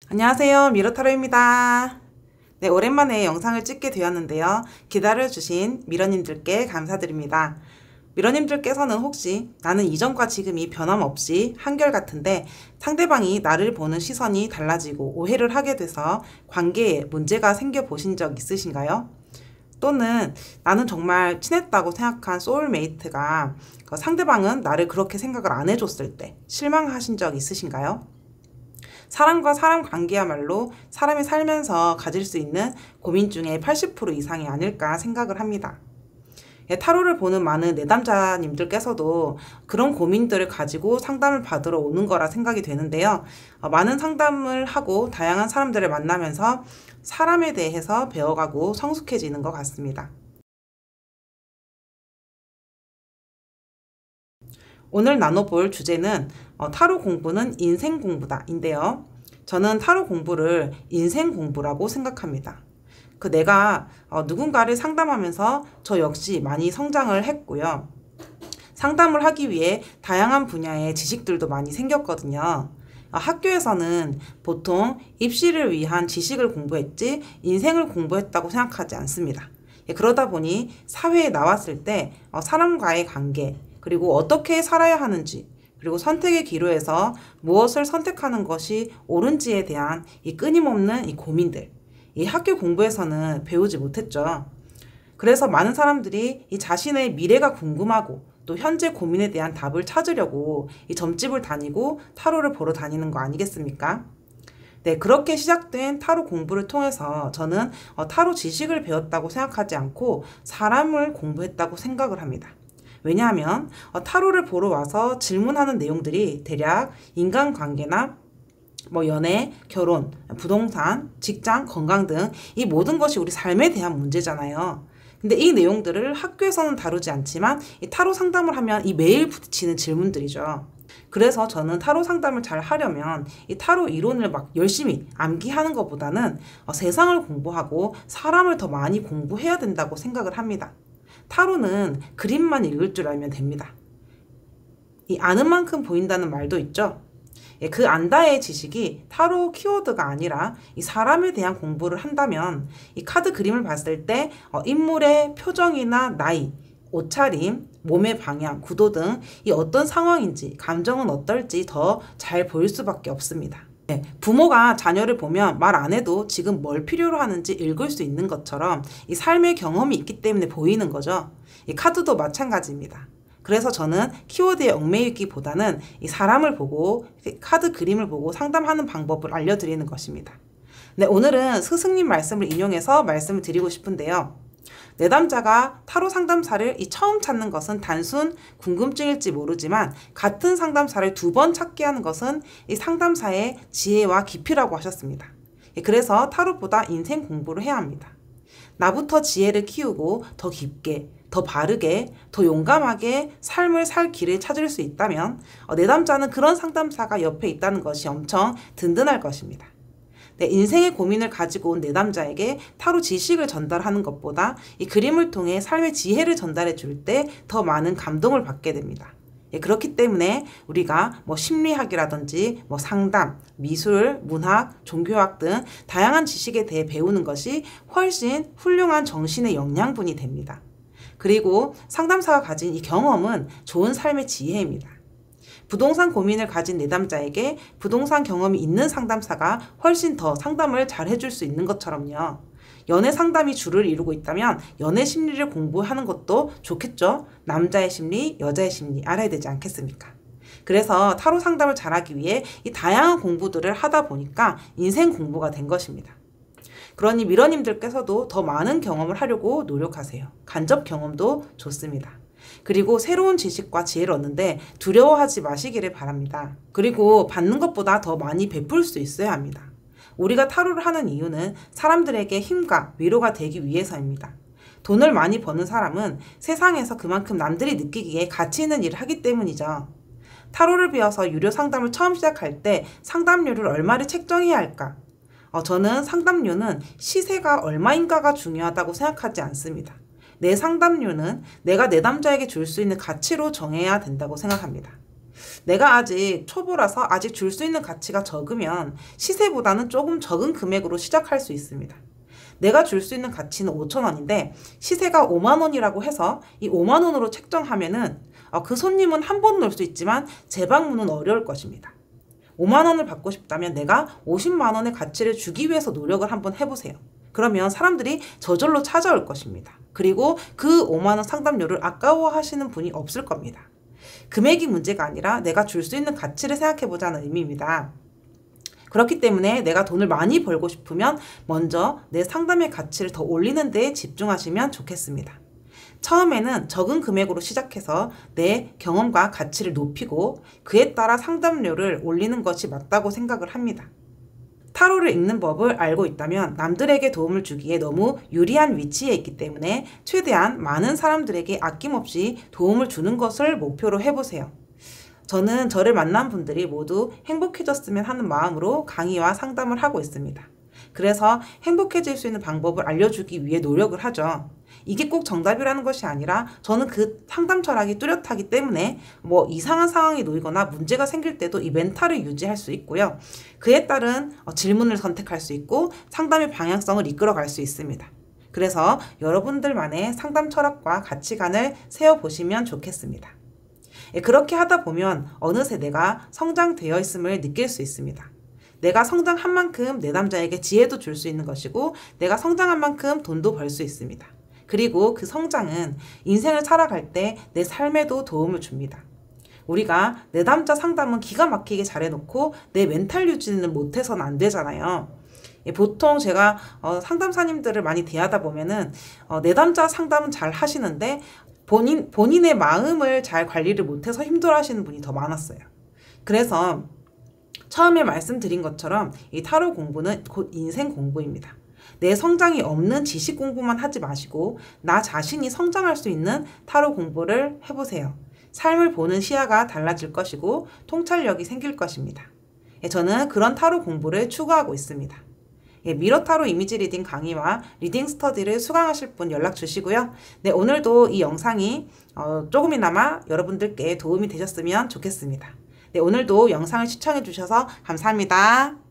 안녕하세요, 미러타로입니다. 네, 오랜만에 영상을 찍게 되었는데요. 기다려주신 미러님들께 감사드립니다. 미러님들께서는 혹시 나는 이전과 지금이 변함없이 한결같은데 상대방이 나를 보는 시선이 달라지고 오해를 하게 돼서 관계에 문제가 생겨 보신 적 있으신가요? 또는 나는 정말 친했다고 생각한 소울메이트가 상대방은 나를 그렇게 생각을 안 해줬을 때 실망하신 적 있으신가요? 사람과 사람 관계야말로 사람이 살면서 가질 수 있는 고민 중에 80% 이상이 아닐까 생각을 합니다. 타로를 보는 많은 내담자님들께서도 그런 고민들을 가지고 상담을 받으러 오는 거라 생각이 되는데요. 많은 상담을 하고 다양한 사람들을 만나면서 사람에 대해서 배워가고 성숙해지는 것 같습니다. 오늘 나눠볼 주제는 타로 공부는 인생 공부다 인데요. 저는 타로 공부를 인생 공부라고 생각합니다. 내가 누군가를 상담하면서 저 역시 많이 성장을 했고요. 상담을 하기 위해 다양한 분야의 지식들도 많이 생겼거든요. 학교에서는 보통 입시를 위한 지식을 공부했지 인생을 공부했다고 생각하지 않습니다. 그러다 보니 사회에 나왔을 때 사람과의 관계, 그리고 어떻게 살아야 하는지, 그리고 선택의 기로에서 무엇을 선택하는 것이 옳은지에 대한 이 끊임없는 이 고민들, 이 학교 공부에서는 배우지 못했죠. 그래서 많은 사람들이 이 자신의 미래가 궁금하고 또 현재 고민에 대한 답을 찾으려고 이 점집을 다니고 타로를 보러 다니는 거 아니겠습니까? 네, 그렇게 시작된 타로 공부를 통해서 저는 타로 지식을 배웠다고 생각하지 않고 사람을 공부했다고 생각을 합니다. 왜냐하면 타로를 보러 와서 질문하는 내용들이 대략 인간관계나 연애, 결혼, 부동산, 직장, 건강 등 이 모든 것이 우리 삶에 대한 문제잖아요. 근데 이 내용들을 학교에서는 다루지 않지만 이 타로 상담을 하면 이 매일 부딪히는 질문들이죠. 그래서 저는 타로 상담을 잘 하려면 이 타로 이론을 막 열심히 암기하는 것보다는 세상을 공부하고 사람을 더 많이 공부해야 된다고 생각을 합니다. 타로는 그림만 읽을 줄 알면 됩니다. 이 아는 만큼 보인다는 말도 있죠. 그 안다의 지식이 타로 키워드가 아니라 이 사람에 대한 공부를 한다면 이 카드 그림을 봤을 때 인물의 표정이나 나이, 옷차림, 몸의 방향, 구도 등 이 어떤 상황인지 감정은 어떨지 더 잘 보일 수밖에 없습니다. 부모가 자녀를 보면 말 안 해도 지금 뭘 필요로 하는지 읽을 수 있는 것처럼 이 삶의 경험이 있기 때문에 보이는 거죠. 이 카드도 마찬가지입니다. 그래서 저는 키워드에 얽매이기보다는 이 사람을 보고 카드 그림을 보고 상담하는 방법을 알려드리는 것입니다. 네, 오늘은 스승님 말씀을 인용해서 말씀을 드리고 싶은데요. 내담자가 타로 상담사를 처음 찾는 것은 단순 궁금증일지 모르지만 같은 상담사를 2번 찾게 하는 것은 이 상담사의 지혜와 깊이라고 하셨습니다. 그래서 타로보다 인생 공부를 해야 합니다. 나부터 지혜를 키우고 더 깊게, 더 바르게, 더 용감하게 삶을 살 길을 찾을 수 있다면 내담자는 그런 상담사가 옆에 있다는 것이 엄청 든든할 것입니다. 내 인생의 고민을 가지고 온 내담자에게 타로 지식을 전달하는 것보다 이 그림을 통해 삶의 지혜를 전달해 줄 때 더 많은 감동을 받게 됩니다. 그렇기 때문에 우리가 심리학이라든지 상담, 미술, 문학, 종교학 등 다양한 지식에 대해 배우는 것이 훨씬 훌륭한 정신의 영양분이 됩니다. 그리고 상담사가 가진 이 경험은 좋은 삶의 지혜입니다. 부동산 고민을 가진 내담자에게 부동산 경험이 있는 상담사가 훨씬 더 상담을 잘 해줄 수 있는 것처럼요. 연애 상담이 주를 이루고 있다면 연애 심리를 공부하는 것도 좋겠죠. 남자의 심리, 여자의 심리 알아야 되지 않겠습니까? 그래서 타로 상담을 잘하기 위해 이 다양한 공부들을 하다 보니까 인생 공부가 된 것입니다. 그러니 미러님들께서도 더 많은 경험을 하려고 노력하세요. 간접 경험도 좋습니다. 그리고 새로운 지식과 지혜를 얻는데 두려워하지 마시기를 바랍니다. 그리고 받는 것보다 더 많이 베풀 수 있어야 합니다. 우리가 타로를 하는 이유는 사람들에게 힘과 위로가 되기 위해서입니다. 돈을 많이 버는 사람은 세상에서 그만큼 남들이 느끼기에 가치 있는 일을 하기 때문이죠. 타로를 배워서 유료 상담을 처음 시작할 때 상담료를 얼마를 책정해야 할까? 저는 상담료는 시세가 얼마인가가 중요하다고 생각하지 않습니다. 내 상담료는 내가 내담자에게 줄 수 있는 가치로 정해야 된다고 생각합니다. 내가 아직 초보라서 아직 줄 수 있는 가치가 적으면 시세보다는 조금 적은 금액으로 시작할 수 있습니다. 내가 줄 수 있는 가치는 5,000원인데 시세가 5만 원이라고 해서 이 5만 원으로 책정하면은 그 손님은 한 번 올 수 있지만 재방문은 어려울 것입니다. 5만 원을 받고 싶다면 내가 50만 원의 가치를 주기 위해서 노력을 한번 해보세요. 그러면 사람들이 저절로 찾아올 것입니다. 그리고 그 5만 원 상담료를 아까워하시는 분이 없을 겁니다. 금액이 문제가 아니라 내가 줄 수 있는 가치를 생각해보자는 의미입니다. 그렇기 때문에 내가 돈을 많이 벌고 싶으면 먼저 내 상담의 가치를 더 올리는 데에 집중하시면 좋겠습니다. 처음에는 적은 금액으로 시작해서 내 경험과 가치를 높이고 그에 따라 상담료를 올리는 것이 맞다고 생각을 합니다. 타로를 읽는 법을 알고 있다면 남들에게 도움을 주기에 너무 유리한 위치에 있기 때문에 최대한 많은 사람들에게 아낌없이 도움을 주는 것을 목표로 해보세요. 저는 저를 만난 분들이 모두 행복해졌으면 하는 마음으로 강의와 상담을 하고 있습니다. 그래서 행복해질 수 있는 방법을 알려주기 위해 노력을 하죠. 이게 꼭 정답이라는 것이 아니라 저는 그 상담 철학이 뚜렷하기 때문에 이상한 상황이 놓이거나 문제가 생길 때도 이 멘탈을 유지할 수 있고요. 그에 따른 질문을 선택할 수 있고 상담의 방향성을 이끌어갈 수 있습니다. 그래서 여러분들만의 상담 철학과 가치관을 세워보시면 좋겠습니다. 그렇게 하다 보면 어느새 내가 성장되어 있음을 느낄 수 있습니다. 내가 성장한 만큼 내 남자에게 지혜도 줄 수 있는 것이고 내가 성장한 만큼 돈도 벌 수 있습니다. 그리고 그 성장은 인생을 살아갈 때 내 삶에도 도움을 줍니다. 우리가 내 남자 상담은 기가 막히게 잘해놓고 내 멘탈 유지는 못해서는 안 되잖아요. 보통 제가 상담사님들을 많이 대하다 보면은 내 남자 상담은 잘 하시는데 본인의 마음을 잘 관리를 못해서 힘들어하시는 분이 더 많았어요. 그래서 처음에 말씀드린 것처럼 이 타로 공부는 곧 인생 공부입니다. 내 성장이 없는 지식 공부만 하지 마시고 나 자신이 성장할 수 있는 타로 공부를 해보세요. 삶을 보는 시야가 달라질 것이고 통찰력이 생길 것입니다. 저는 그런 타로 공부를 추구하고 있습니다. 미러 타로 이미지 리딩 강의와 리딩 스터디를 수강하실 분 연락 주시고요. 네, 오늘도 이 영상이 조금이나마 여러분들께 도움이 되셨으면 좋겠습니다. 네, 오늘도 영상을 시청해 주셔서 감사합니다.